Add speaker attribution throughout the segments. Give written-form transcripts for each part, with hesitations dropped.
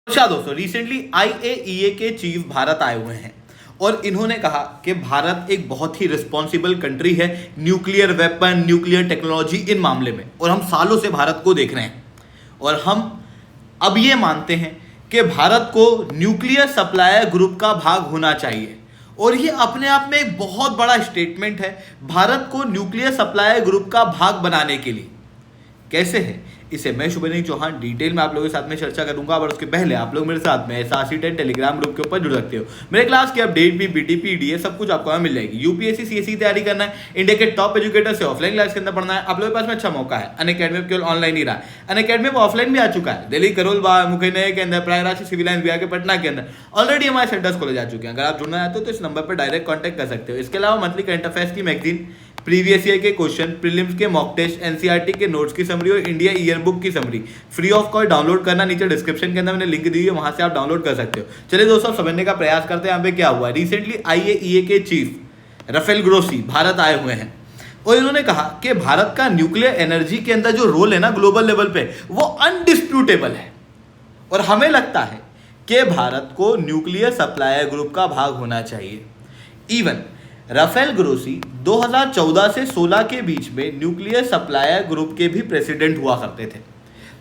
Speaker 1: अच्छा दोस्तों, recently IAEA के चीफ भारत आए हुए हैं और इन्होंने कहा कि भारत एक बहुत ही रिस्पॉन्सिबल कंट्री है nuclear weapon, nuclear technology in मामले में। और हम सालों से भारत को देख रहे हैं और हम अब ये मानते हैं कि भारत को न्यूक्लियर सप्लायर ग्रुप का भाग होना चाहिए। और ये अपने आप में एक बहुत बड़ा स्टेटमेंट है भारत को न्यूक्लियर सप्लायर ग्रुप का भाग बनाने के लिए। कैसे है इसे मैं शुभेंदु चौहान डिटेल में आप लोगों के साथ में चर्चा करूंगा। और उसके पहले आप लोग मेरे साथ में SRC10 टेलीग्राम ग्रुप के ऊपर जुड़ सकते हो। मेरे क्लास की अपडेट भी BTP DA सब कुछ आपको मिल जाएगी। यूपीएससी CSE की तैयारी करना है, इंडिया के टॉप एजुकेटर से ऑफलाइन क्लास के अंदर पढ़ना है, आप लोगों के पास में अच्छा मौका है। अनअकैडमी केवल ऑनलाइन ही रहा है, अनअकैडमी में ऑफलाइन भी आ चुका है। दिल्ली, करोल बाग, मुखर्जी के अंदर, प्रयागराज, सिविल लाइन, बिहार के पटना के अंदर ऑलरेडी हमारे सेंटर्स खोले जा चुके हैं। अगर आप जुड़ना चाहते हो तो इस नंबर पर डायरेक्ट कॉन्टैक्ट कर सकते हो। इसके अलावा मंथली करंट अफेयर्स की मैगजीन, प्रीवियस ईयर के क्वेश्चन, प्रीलिम्स के मॉक टेस्ट, एनसीईआरटी के नोट्स की समरी और इंडिया ईयर बुक की summary free of cost download करना नीचे डिस्क्रिप्शन के अंदर मैंने लिंक दी है, वहां से आप डाउनलोड कर सकते हो। चलिए दोस्तों, समझने का प्रयास करते हैं यहाँ पे क्या हुआ। रिसेंटली आईएईए के चीफ राफेल ग्रोसी भारत आए हुए हैं और इन्होंने कहा कि भारत का न्यूक्लियर एनर्जी के अंदर जो रोल है ना ग्लोबल लेवल पे, वो अनडिस्प्यूटेबल है। और हमें लगता है कि भारत को न्यूक्लियर सप्लायर ग्रुप का भाग होना चाहिए। इवन राफेल ग्रोसी 2014 से 16 के बीच में न्यूक्लियर सप्लायर ग्रुप के भी प्रेसिडेंट हुआ करते थे।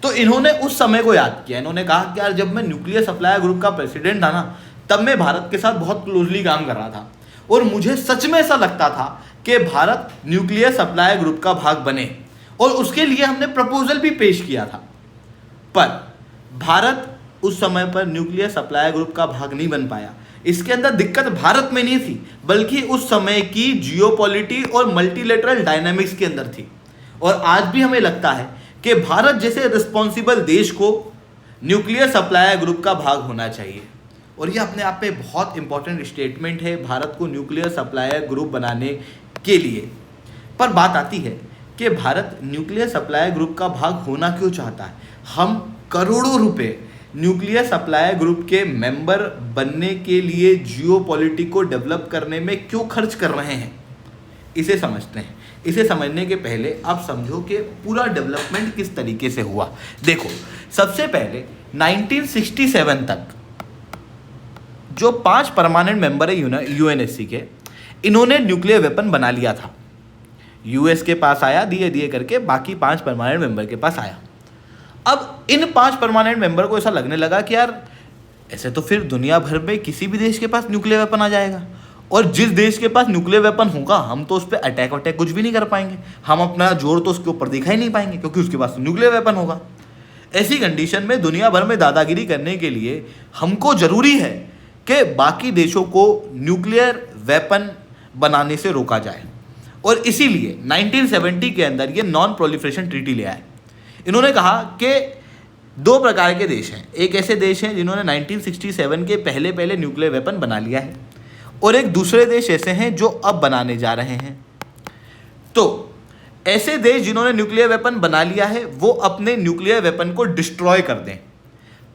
Speaker 1: तो इन्होंने उस समय को याद किया। इन्होंने कहा कि यार जब मैं न्यूक्लियर सप्लायर ग्रुप का प्रेसिडेंट था ना, तब मैं भारत के साथ बहुत क्लोजली काम कर रहा था और मुझे सच में ऐसा लगता था कि भारत न्यूक्लियर सप्लायर ग्रुप का भाग बने और उसके लिए हमने प्रपोजल भी पेश किया था। पर भारत उस समय पर न्यूक्लियर सप्लायर ग्रुप का भाग नहीं बन पाया। इसके अंदर दिक्कत भारत में नहीं थी, बल्कि उस समय की जियोपॉलिटी और मल्टीलेटरल डायनामिक्स के अंदर थी। और आज भी हमें लगता है कि भारत जैसे रिस्पॉन्सिबल देश को न्यूक्लियर सप्लायर ग्रुप का भाग होना चाहिए। और ये अपने आप में बहुत इंपॉर्टेंट स्टेटमेंट है भारत को न्यूक्लियर सप्लायर ग्रुप बनाने के लिए। पर बात आती है कि भारत न्यूक्लियर सप्लायर ग्रुप का भाग होना क्यों चाहता है। हम करोड़ों रुपए न्यूक्लियर सप्लायर ग्रुप के मेंबर बनने के लिए जियोपॉलिटिक्स को डेवलप करने में क्यों खर्च कर रहे हैं, इसे समझते हैं। इसे समझने के पहले आप समझो कि पूरा डेवलपमेंट किस तरीके से हुआ। देखो, सबसे पहले 1967 तक जो 5 परमानेंट मेंबर है यूएनएससी के, इन्होंने न्यूक्लियर वेपन बना लिया था। यूएस के पास आया, धीरे धीरे करके बाकी 5 परमानेंट मेंबर के पास आया। अब इन 5 परमानेंट मेंबर को ऐसा लगने लगा कि यार ऐसे तो फिर दुनिया भर में किसी भी देश के पास न्यूक्लियर वेपन आ जाएगा और जिस देश के पास न्यूक्लियर वेपन होगा हम तो उस पर अटैक कुछ भी नहीं कर पाएंगे, हम अपना जोर तो उसके ऊपर दिखा ही नहीं पाएंगे क्योंकि उसके पास न्यूक्लियर वेपन होगा। ऐसी कंडीशन में दुनिया भर में दादागिरी करने के लिए हमको जरूरी है कि बाकी देशों को न्यूक्लियर वेपन बनाने से रोका जाए। और इसीलिए 1970 के अंदर ये नॉन प्रोलिफरेशन ट्रीटी ले आए। इन्होंने कहा कि 2 प्रकार के देश हैं। एक ऐसे देश हैं जिन्होंने 1967 के पहले न्यूक्लियर वेपन बना लिया है और एक दूसरे देश ऐसे हैं जो अब बनाने जा रहे हैं। तो ऐसे देश जिन्होंने न्यूक्लियर वेपन बना लिया है वो अपने न्यूक्लियर वेपन को डिस्ट्रॉय कर दें,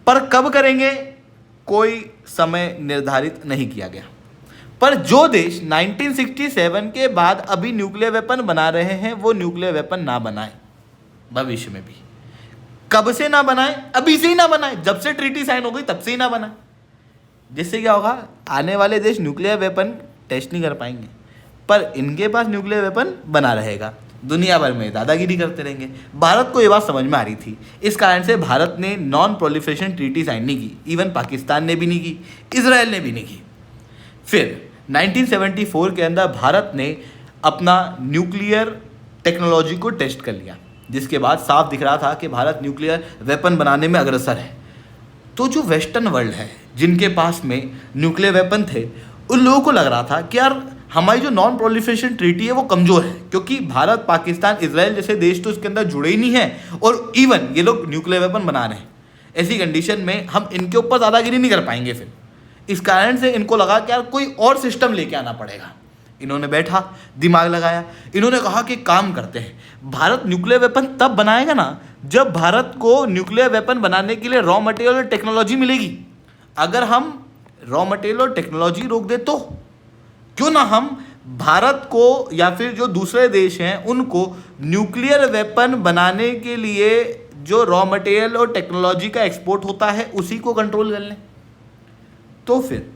Speaker 1: पर कब करेंगे कोई समय निर्धारित नहीं किया गया। पर जो देश 1967 के बाद अभी न्यूक्लियर वेपन बना रहे हैं वो न्यूक्लियर वेपन ना बनाए भविष्य में भी। कब से ना बनाए? अभी से ही ना बनाए, जब से ट्रीटी साइन हो गई तब से ही ना बनाए। जिससे क्या होगा, आने वाले देश न्यूक्लियर वेपन टेस्ट नहीं कर पाएंगे, पर इनके पास न्यूक्लियर वेपन बना रहेगा। दुनिया भर में दादागिरी करते रहेंगे। भारत को ये बात समझ में आ रही थी, इस कारण से भारत ने नॉन प्रोलिफरेशन ट्रीटी साइन नहीं की। इवन पाकिस्तान ने भी नहीं की, इजराइल ने भी नहीं की। फिर 1974 के अंदर भारत ने अपना न्यूक्लियर टेक्नोलॉजी को टेस्ट कर लिया, जिसके बाद साफ दिख रहा था कि भारत न्यूक्लियर वेपन बनाने में अग्रसर है। तो जो वेस्टर्न वर्ल्ड है जिनके पास में न्यूक्लियर वेपन थे, उन लोगों को लग रहा था कि यार हमारी जो नॉन प्रोलिफरेशन ट्रीटी है वो कमज़ोर है, क्योंकि भारत, पाकिस्तान, इजराइल जैसे देश तो इसके अंदर जुड़े ही नहीं हैं और इवन ये लोग न्यूक्लियर वेपन बना रहे हैं। ऐसी कंडीशन में हम इनके ऊपर दादागिरी नहीं कर पाएंगे। फिर इस कारण से इनको लगा कि यार कोई और सिस्टम लेके आना पड़ेगा। इन्होंने बैठा, दिमाग लगाया, इन्होंने कहा कि काम करते हैं, भारत न्यूक्लियर वेपन तब बनाएगा ना जब भारत को न्यूक्लियर वेपन बनाने के लिए रॉ मटेरियल और टेक्नोलॉजी मिलेगी। अगर हम रॉ मटेरियल और टेक्नोलॉजी रोक दे तो क्यों ना हम भारत को या फिर जो दूसरे देश हैं उनको न्यूक्लियर वेपन बनाने के लिए जो रॉ मटेरियल और टेक्नोलॉजी का एक्सपोर्ट होता है उसी को कंट्रोल कर लें, तो फिर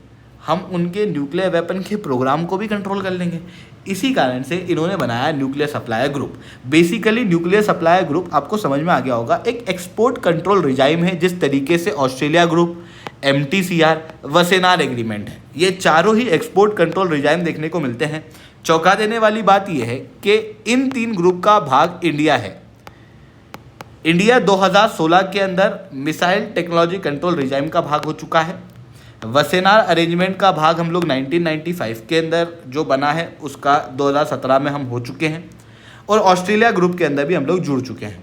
Speaker 1: हम उनके न्यूक्लियर वेपन के प्रोग्राम को भी कंट्रोल कर लेंगे। इसी कारण से इन्होंने बनाया nuclear supplier group. Basically nuclear supplier group आपको समझ में आ गया होगा, एक एक्सपोर्ट कंट्रोल रिजाइम है, जिस तरीके से ऑस्ट्रेलिया ग्रुप, MTCR, वसेनार एग्रीमेंट है, ये चारों ही एक्सपोर्ट कंट्रोल रिजाइम देखने को मिलते हैं। चौंका देने वाली बात यह है कि इन 3 ग्रुप का भाग इंडिया है। इंडिया 2016 के अंदर मिसाइल टेक्नोलॉजी कंट्रोल रिजाइम का भाग हो चुका है। वसेनार अरेंजमेंट का भाग हम लोग 1995 के अंदर जो बना है उसका 2017 में हम हो चुके हैं, और ऑस्ट्रेलिया ग्रुप के अंदर भी हम लोग जुड़ चुके हैं।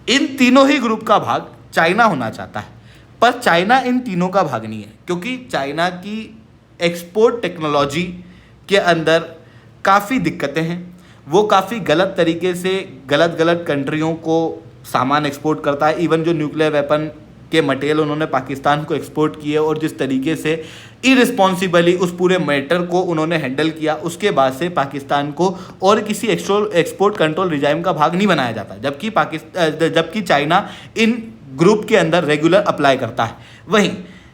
Speaker 1: इन तीनों ही ग्रुप का भाग चाइना होना चाहता है, पर चाइना इन तीनों का भाग नहीं है, क्योंकि चाइना की एक्सपोर्ट टेक्नोलॉजी के अंदर काफ़ी दिक्कतें हैं। वो काफ़ी गलत तरीके से गलत कंट्रियों को सामान एक्सपोर्ट करता है। इवन जो न्यूक्लियर वेपन के मटेरियल उन्होंने पाकिस्तान को एक्सपोर्ट किए और जिस तरीके से इरिस्पॉन्सिबली उस पूरे मैटर को उन्होंने हैंडल किया, उसके बाद से पाकिस्तान को और किसी एक्सपोर्ट कंट्रोल रिजाइम का भाग नहीं बनाया जाता, जबकि चाइना इन ग्रुप के अंदर रेगुलर अप्लाई करता है। वहीं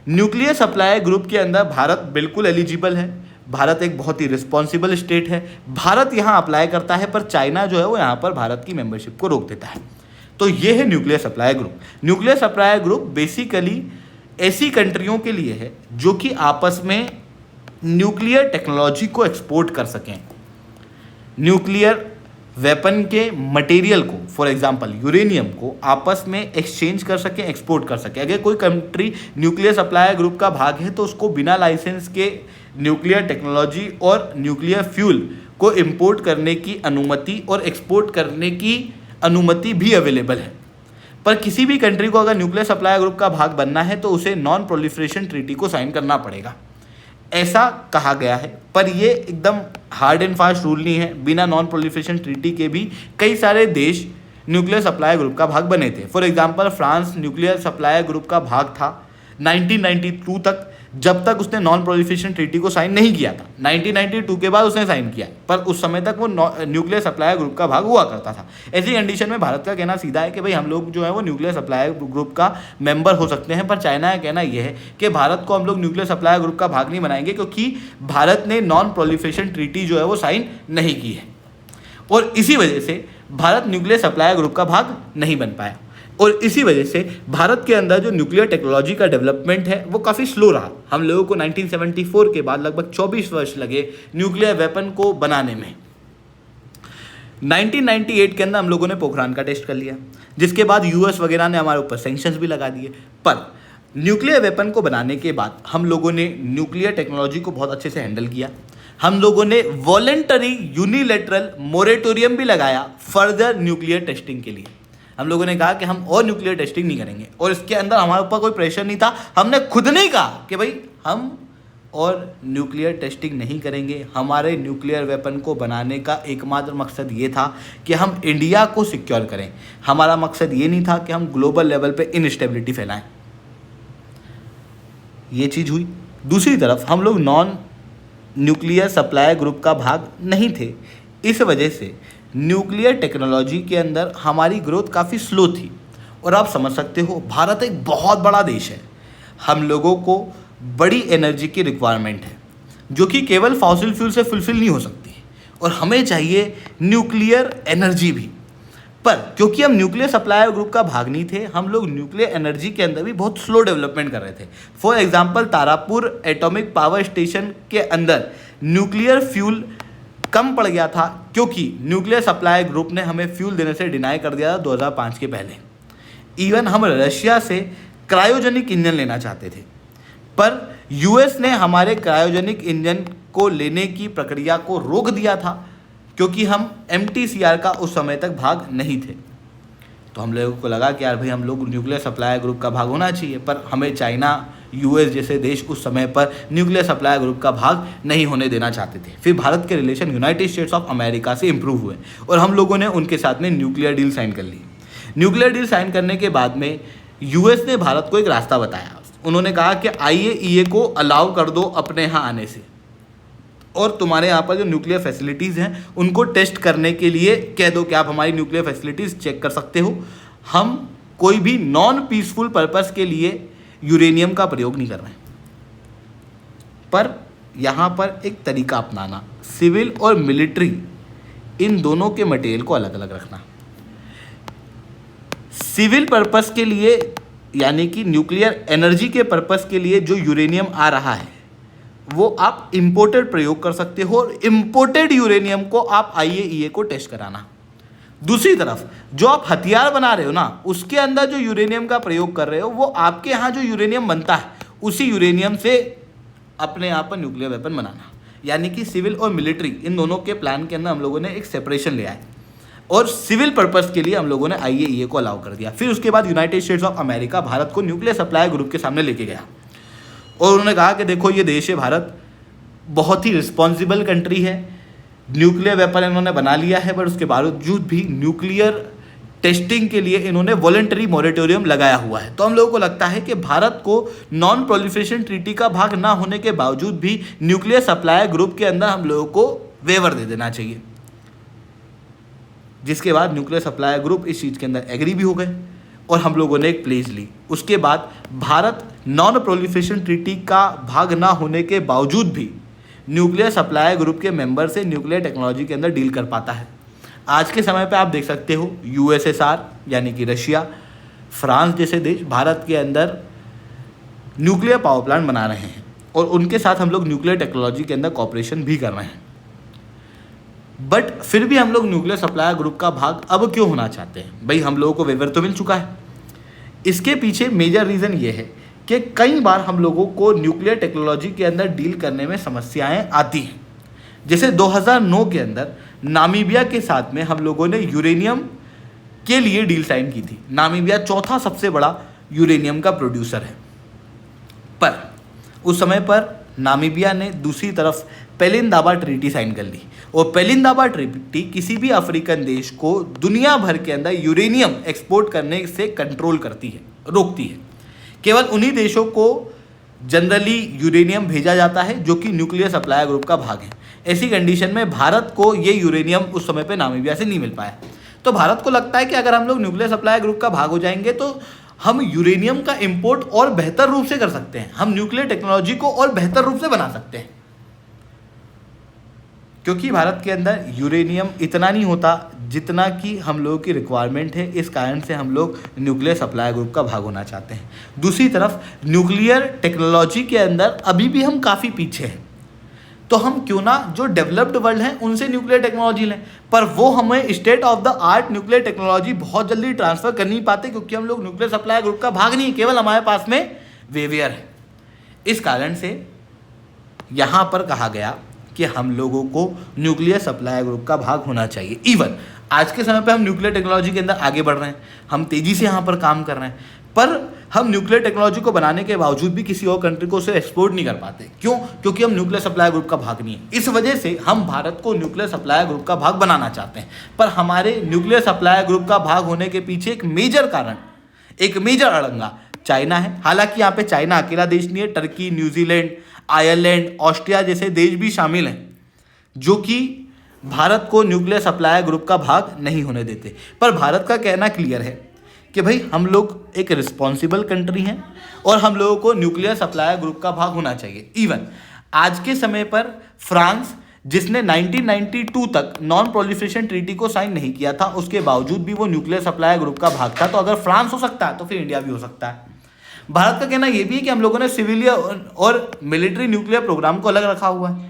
Speaker 1: न्यूक्लियर सप्लाई ग्रुप के अंदर भारत बिल्कुल एलिजिबल है। भारत एक बहुत ही रिस्पॉन्सिबल स्टेट है, भारत यहाँ अप्लाई करता है, पर चाइना जो है वो यहाँ पर भारत की मेंबरशिप को रोक देता है। तो ये है nuclear supply group. Nuclear supply group basically ऐसी कंट्रियों के लिए है जो कि आपस में न्यूक्लियर टेक्नोलॉजी को एक्सपोर्ट कर सकें, न्यूक्लियर वेपन के मटेरियल को, फॉर एग्जांपल यूरेनियम को आपस में एक्सचेंज कर सकें, एक्सपोर्ट कर सकें। अगर कोई कंट्री न्यूक्लियर सप्लाई ग्रुप का भाग है तो उसको बिना लाइसेंस के न्यूक्लियर टेक्नोलॉजी और न्यूक्लियर फ्यूल को इंपोर्ट करने की अनुमति और एक्सपोर्ट करने की अनुमति भी अवेलेबल है। पर किसी भी कंट्री को अगर न्यूक्लियर सप्लाई ग्रुप का भाग बनना है तो उसे नॉन प्रोलिफरेशन ट्रीटी को साइन करना पड़ेगा, ऐसा कहा गया है। पर ये एकदम हार्ड एंड फास्ट रूल नहीं है। बिना नॉन प्रोलिफरेशन ट्रीटी के भी कई सारे देश न्यूक्लियर सप्लाई ग्रुप का भाग बने थे। For example France nuclear supply group का भाग था 1992 तक, जब तक उसने नॉन प्रोलिफरेशन ट्रीटी को साइन नहीं किया था। 1992 के बाद उसने साइन किया, पर उस समय तक वो न्यूक्लियर सप्लाई ग्रुप का भाग हुआ करता था। ऐसी कंडीशन में भारत का कहना सीधा है कि भाई हम लोग जो है वो न्यूक्लियर सप्लाई ग्रुप का मेंबर हो सकते हैं, पर चाइना का कहना यह है कि भारत को हम लोग न्यूक्लियर सप्लाई ग्रुप का भाग नहीं बनाएंगे, क्योंकि भारत ने नॉन प्रोलिफरेशन ट्रीटी जो है वो साइन नहीं की है, और इसी वजह से भारत न्यूक्लियर सप्लाई ग्रुप का भाग नहीं बन पाया। और इसी वजह से भारत के अंदर जो न्यूक्लियर टेक्नोलॉजी का डेवलपमेंट है वो काफ़ी स्लो रहा। हम लोगों को 1974 के बाद लगभग 24 वर्ष लगे न्यूक्लियर वेपन को बनाने में। 1998 के अंदर हम लोगों ने पोखरान का टेस्ट कर लिया, जिसके बाद यूएस वगैरह ने हमारे ऊपर सैंक्शंस भी लगा दिए। पर न्यूक्लियर वेपन को बनाने के बाद हम लोगों ने न्यूक्लियर टेक्नोलॉजी को बहुत अच्छे से हैंडल किया। हम लोगों ने वॉलेंटरी यूनिलेटरल मोरेटोरियम भी लगाया फर्दर न्यूक्लियर टेस्टिंग के लिए। हम लोगों ने कहा कि हम और न्यूक्लियर टेस्टिंग नहीं करेंगे, और इसके अंदर हमारे ऊपर कोई प्रेशर नहीं था। हमने खुद नहीं कहा कि भाई हम और न्यूक्लियर टेस्टिंग नहीं करेंगे। हमारे न्यूक्लियर वेपन को बनाने का एकमात्र मकसद ये था कि हम इंडिया को सिक्योर करें। हमारा मकसद ये नहीं था कि हम ग्लोबल लेवल पे इनस्टेबिलिटी फैलाएं। ये चीज़ हुई। दूसरी तरफ हम लोग नॉन न्यूक्लियर सप्लाई ग्रुप का भाग नहीं थे, इस वजह से न्यूक्लियर टेक्नोलॉजी के अंदर हमारी ग्रोथ काफ़ी स्लो थी। और आप समझ सकते हो भारत एक बहुत बड़ा देश है, हम लोगों को बड़ी एनर्जी की रिक्वायरमेंट है जो कि केवल फॉसिल फ्यूल से फुलफिल नहीं हो सकती, और हमें चाहिए न्यूक्लियर एनर्जी भी। पर क्योंकि हम न्यूक्लियर सप्लाई ग्रुप का भाग नहीं थे, हम लोग न्यूक्लियर एनर्जी के अंदर भी बहुत स्लो डेवलपमेंट कर रहे थे। For example Tarapur atomic power station के अंदर न्यूक्लियर फ्यूल कम पड़ गया था, क्योंकि न्यूक्लियर सप्लाई ग्रुप ने हमें फ्यूल देने से डिनाई कर दिया था 2005 के पहले। इवन हम रशिया से क्रायोजेनिक इंजन लेना चाहते थे, पर यूएस ने हमारे क्रायोजेनिक इंजन को लेने की प्रक्रिया को रोक दिया था, क्योंकि हम MTCR का उस समय तक भाग नहीं थे। तो हम लोगों को लगा कि यार भाई हम लोग न्यूक्लियर सप्लाई ग्रुप का भाग होना चाहिए, पर हमें चाइना, यूएस जैसे देश उस समय पर न्यूक्लियर सप्लाई ग्रुप का भाग नहीं होने देना चाहते थे। फिर भारत के relation United states of America से इंप्रूव हुए और हम लोगों ने उनके साथ में न्यूक्लियर डील साइन कर ली। न्यूक्लियर डील साइन करने के बाद में यूएस ने भारत को एक रास्ता बताया। उन्होंने कहा कि IAEA को अलाउ कर दो अपने यहाँ आने से, और तुम्हारे यहाँ पर जो न्यूक्लियर फैसिलिटीज़ हैं उनको टेस्ट करने के लिए कह दो कि आप हमारी न्यूक्लियर फैसिलिटीज़ चेक कर सकते हो। हम कोई भी नॉन पीसफुल पर्पस के लिए यूरेनियम का प्रयोग नहीं कर रहे हैं। पर यहाँ पर एक तरीका अपनाना, सिविल और मिलिट्री इन दोनों के मटेरियल को अलग अलग रखना। सिविल पर्पस के लिए यानी कि न्यूक्लियर एनर्जी के पर्पस के लिए जो यूरेनियम आ रहा है वो आप इंपोर्टेड प्रयोग कर सकते हो, और इंपोर्टेड यूरेनियम को आप IAEA को टेस्ट कराना। दूसरी तरफ जो आप हथियार बना रहे हो ना, उसके अंदर जो यूरेनियम का प्रयोग कर रहे हो वो आपके यहाँ जो यूरेनियम बनता है उसी यूरेनियम से अपने यहाँ पर न्यूक्लियर वेपन बनाना। यानी कि सिविल और मिलिट्री इन दोनों के प्लान के अंदर हम लोगों ने एक सेपरेशन लिया है, और सिविल पर्पस के लिए हम लोगों ने IAEA को अलाउ कर दिया। फिर उसके बाद United states of America Bharat को न्यूक्लियर सप्लाई ग्रुप के सामने लेके गया, और उन्होंने कहा कि देखो ये देश है भारत, बहुत ही रिस्पॉन्सिबल कंट्री है, न्यूक्लियर वेपन इन्होंने बना लिया है, बट उसके बावजूद भी न्यूक्लियर टेस्टिंग के लिए इन्होंने वॉलंटरी मॉरेटोरियम लगाया हुआ है। तो हम लोगों को लगता है कि भारत को नॉन प्रोलिफरेशन ट्रीटी का भाग ना होने के बावजूद भी न्यूक्लियर सप्लाई ग्रुप के अंदर हम लोगों को वेवर दे देना चाहिए। जिसके बाद न्यूक्लियर सप्लाई ग्रुप इस चीज़ के अंदर एग्री भी हो गए और हम लोगों ने एक प्लेज ली। उसके बाद भारत नॉन प्रोलिफरेशन ट्रीटी का भाग ना होने के बावजूद भी न्यूक्लियर सप्लाई ग्रुप के मेंबर से न्यूक्लियर टेक्नोलॉजी के अंदर डील कर पाता है। आज के समय पे आप देख सकते हो USSR यानी कि रशिया, फ्रांस जैसे देश भारत के अंदर न्यूक्लियर पावर प्लांट बना रहे हैं, और उनके साथ हम लोग न्यूक्लियर टेक्नोलॉजी के अंदर कॉपरेशन भी कर रहे हैं। बट फिर भी हम लोग न्यूक्लियर सप्लाई ग्रुप का भाग अब क्यों होना चाहते हैं? भाई हम लोगों को वेवर तो मिल चुका है। इसके पीछे मेजर रीज़न ये है कि कई बार हम लोगों को न्यूक्लियर टेक्नोलॉजी के अंदर डील करने में समस्याएं आती हैं। जैसे 2009 के अंदर नामीबिया के साथ में हम लोगों ने यूरेनियम के लिए डील साइन की थी। नामीबिया चौथा सबसे बड़ा यूरेनियम का प्रोड्यूसर है, पर उस समय पर नामीबिया ने दूसरी तरफ पेलिनदाबा ट्रीटी साइन कर ली, और पेलिनदाबा ट्रीटी किसी भी अफ्रीकन देश को दुनिया भर के अंदर यूरेनियम एक्सपोर्ट करने से कंट्रोल करती है, रोकती है। केवल उन्हीं देशों को जनरली यूरेनियम भेजा जाता है जो कि न्यूक्लियर सप्लाई ग्रुप का भाग है। ऐसी कंडीशन में भारत को ये यूरेनियम उस समय पे नामीबिया से नहीं मिल पाया। तो भारत को लगता है कि अगर हम लोग न्यूक्लियर सप्लाई ग्रुप का भाग हो जाएंगे तो हम यूरेनियम का इंपोर्ट और बेहतर रूप से कर सकते हैं, हम न्यूक्लियर टेक्नोलॉजी को और बेहतर रूप से बना सकते हैं। क्योंकि भारत के अंदर यूरेनियम इतना नहीं होता जितना कि हम लोगों की रिक्वायरमेंट है, इस कारण से हम लोग न्यूक्लियर सप्लाई ग्रुप का भाग होना चाहते हैं। दूसरी तरफ न्यूक्लियर टेक्नोलॉजी के अंदर अभी भी हम काफ़ी पीछे हैं, तो हम क्यों ना जो डेवलप्ड वर्ल्ड हैं उनसे न्यूक्लियर टेक्नोलॉजी लें, पर वो हमें state of the art nuclear technology बहुत जल्दी ट्रांसफ़र कर नहीं पाते, क्योंकि हम लोग न्यूक्लियर सप्लाई ग्रुप का भाग नहीं, केवल हमारे पास में वेवियर है। इस कारण से यहाँ पर कहा गया कि हम लोगों को न्यूक्लियर सप्लाई ग्रुप का भाग होना चाहिए। इवन आज के समय पे हम न्यूक्लियर टेक्नोलॉजी के अंदर आगे बढ़ रहे हैं, हम तेज़ी से यहाँ पर काम कर रहे हैं, पर हम न्यूक्लियर टेक्नोलॉजी को बनाने के बावजूद भी किसी और कंट्री को उसे एक्सपोर्ट नहीं कर पाते। क्यों? क्योंकि हम न्यूक्लियर सप्लाई ग्रुप का भाग नहीं है। इस वजह से हम भारत को न्यूक्लियर सप्लाई ग्रुप का भाग बनाना चाहते हैं, पर हमारे न्यूक्लियर सप्लाई ग्रुप का भाग होने के पीछे एक मेजर कारण, एक मेजर अड़ंगा चाइना है। हालांकि यहाँ पे चाइना अकेला देश नहीं है, टर्की, न्यूजीलैंड, आयरलैंड, ऑस्ट्रिया जैसे देश भी शामिल हैं जो कि भारत को न्यूक्लियर सप्लाई ग्रुप का भाग नहीं होने देते। पर भारत का कहना क्लियर है कि भाई हम लोग एक रिस्पॉन्सिबल कंट्री हैं और हम लोगों को न्यूक्लियर सप्लाई ग्रुप का भाग होना चाहिए। इवन आज के समय पर फ्रांस, जिसने 1992 तक नॉन प्रोलिफरेशन ट्रीटी को साइन नहीं किया था, उसके बावजूद भी वो न्यूक्लियर सप्लाई ग्रुप का भाग था। तो अगर फ्रांस हो सकता है तो फिर इंडिया भी हो सकता है। भारत का कहना यह भी है कि हम लोगों ने सिविलियन और मिलिट्री न्यूक्लियर प्रोग्राम को अलग रखा हुआ है,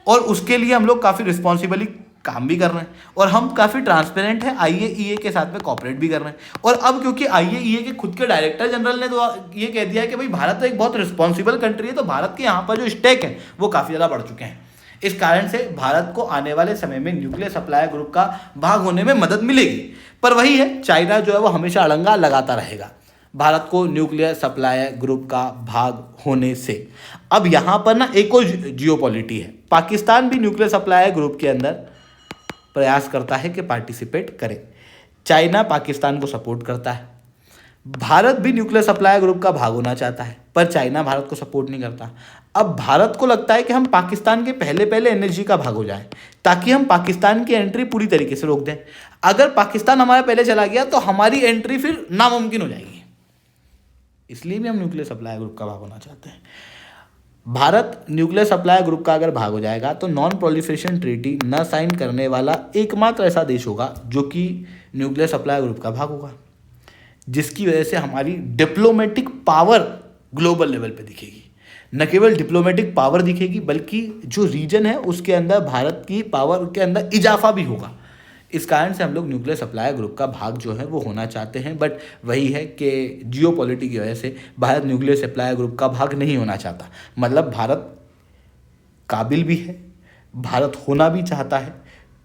Speaker 1: और उसके लिए हम लोग काफ़ी रिस्पॉन्सिबली काम भी कर रहे हैं, और हम काफ़ी ट्रांसपेरेंट है, IAEA के साथ में कॉपरेट भी कर रहे हैं। और अब क्योंकि IAEA के खुद के डायरेक्टर जनरल ने तो ये कह दिया है कि भाई भारत तो एक बहुत रिस्पॉन्सिबल कंट्री है, तो भारत के यहाँ पर जो स्टेक है वो काफ़ी ज़्यादा बढ़ चुके हैं। इस कारण से भारत को आने वाले समय में न्यूक्लियर सप्लाई ग्रुप का भाग होने में मदद मिलेगी। पर वही है, चाइना जो है वो हमेशा अड़ंगा लगाता रहेगा भारत को न्यूक्लियर सप्लाई ग्रुप का भाग होने से। अब यहाँ पर ना एक और जियोपॉलिटी है, पाकिस्तान भी न्यूक्लियर सप्लाई ग्रुप के अंदर प्रयास करता है कि पार्टिसिपेट करे। चाइना पाकिस्तान को सपोर्ट करता है, भारत भी न्यूक्लियर सप्लाई ग्रुप का भाग होना चाहता है, पर चाइना भारत को सपोर्ट नहीं करता। अब भारत को लगता है कि हम पाकिस्तान के पहले पहले एनएसजी का भाग हो जाएं, ताकि हम पाकिस्तान की एंट्री पूरी तरीके से रोक दें। अगर पाकिस्तान हमारे पहले चला गया तो हमारी एंट्री फिर नामुमकिन हो जाएगी। इसलिए भी हम न्यूक्लियर सप्लाई ग्रुप का भाग होना चाहते हैं। भारत न्यूक्लियर सप्लाई ग्रुप का अगर भाग हो जाएगा तो नॉन प्रोलिफरेशन ट्रीटी न साइन करने वाला एकमात्र ऐसा देश होगा जो कि न्यूक्लियर सप्लाई ग्रुप का भाग होगा, जिसकी वजह से हमारी डिप्लोमेटिक पावर ग्लोबल लेवल पे दिखेगी। न केवल डिप्लोमेटिक पावर दिखेगी बल्कि जो रीजन है उसके अंदर भारत की पावर के अंदर इजाफा भी होगा। इस कारण से हम लोग न्यूक्लियर सप्लाई ग्रुप का भाग जो है वो होना चाहते हैं, बट वही है कि जियोपॉलिटिक्स की वजह से भारत न्यूक्लियर सप्लाई ग्रुप का भाग नहीं होना चाहता। मतलब भारत काबिल भी है, भारत होना भी चाहता है,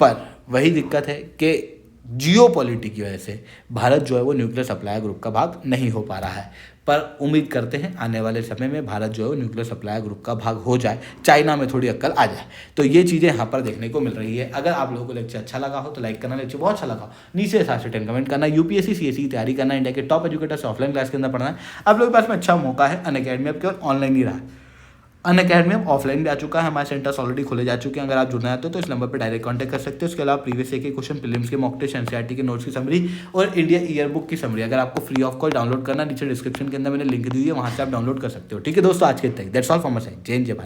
Speaker 1: पर वही दिक्कत है कि जियोपॉलिटिक्स की वजह से भारत जो है वो न्यूक्लियर सप्लाई ग्रुप का भाग नहीं हो पा रहा है। पर उम्मीद करते हैं आने वाले समय में भारत जो है वो न्यूक्लियर सप्लाई ग्रुप का भाग हो जाए, चाइना में थोड़ी अक्ल आ जाए। तो ये चीज़ें यहाँ पर देखने को मिल रही है। अगर आप लोगों को लेक्चर अच्छा लगा हो तो लाइक करना, लेक्चर बहुत अच्छा लगा हो नीचे 7 से 10 कमेंट करना। यूपीएससी सीएससी की तैयारी करना, इंडिया के टॉप एजुकेटर से ऑफलाइन क्लास के अंदर पढ़ना है। आप लोगों के पास में अच्छा मौका है। अनअकैडमी अब केवल ऑनलाइन ही रहा है, अनअकैडमी अब ऑफलाइन भी आ चुका है। हमारे सेंटर्स ऑलरेडी खोले जा चुके हैं। अगर आप जुड़ना चाहते हो तो इस नंबर पर डायरेक्ट कांटेक्ट कर सकते हो। उसके अलावा प्रीवियस के क्वेश्चन, प्रीलिम्स के मॉक टेस्ट, एनसीईआरटी के नोट्स की समरी और इंडिया ईयर बुक की समरी अगर आपको फ्री ऑफ कॉस्ट डाउनलोड करना, नीचे डिस्क्रिप्शन के अंदर मैंने लिंक दी है, वहाँ से आप डाउनलोड कर सकते हो। ठीक है दोस्तों, आज के तक that's all from my side. जय हिंद, जय भारत।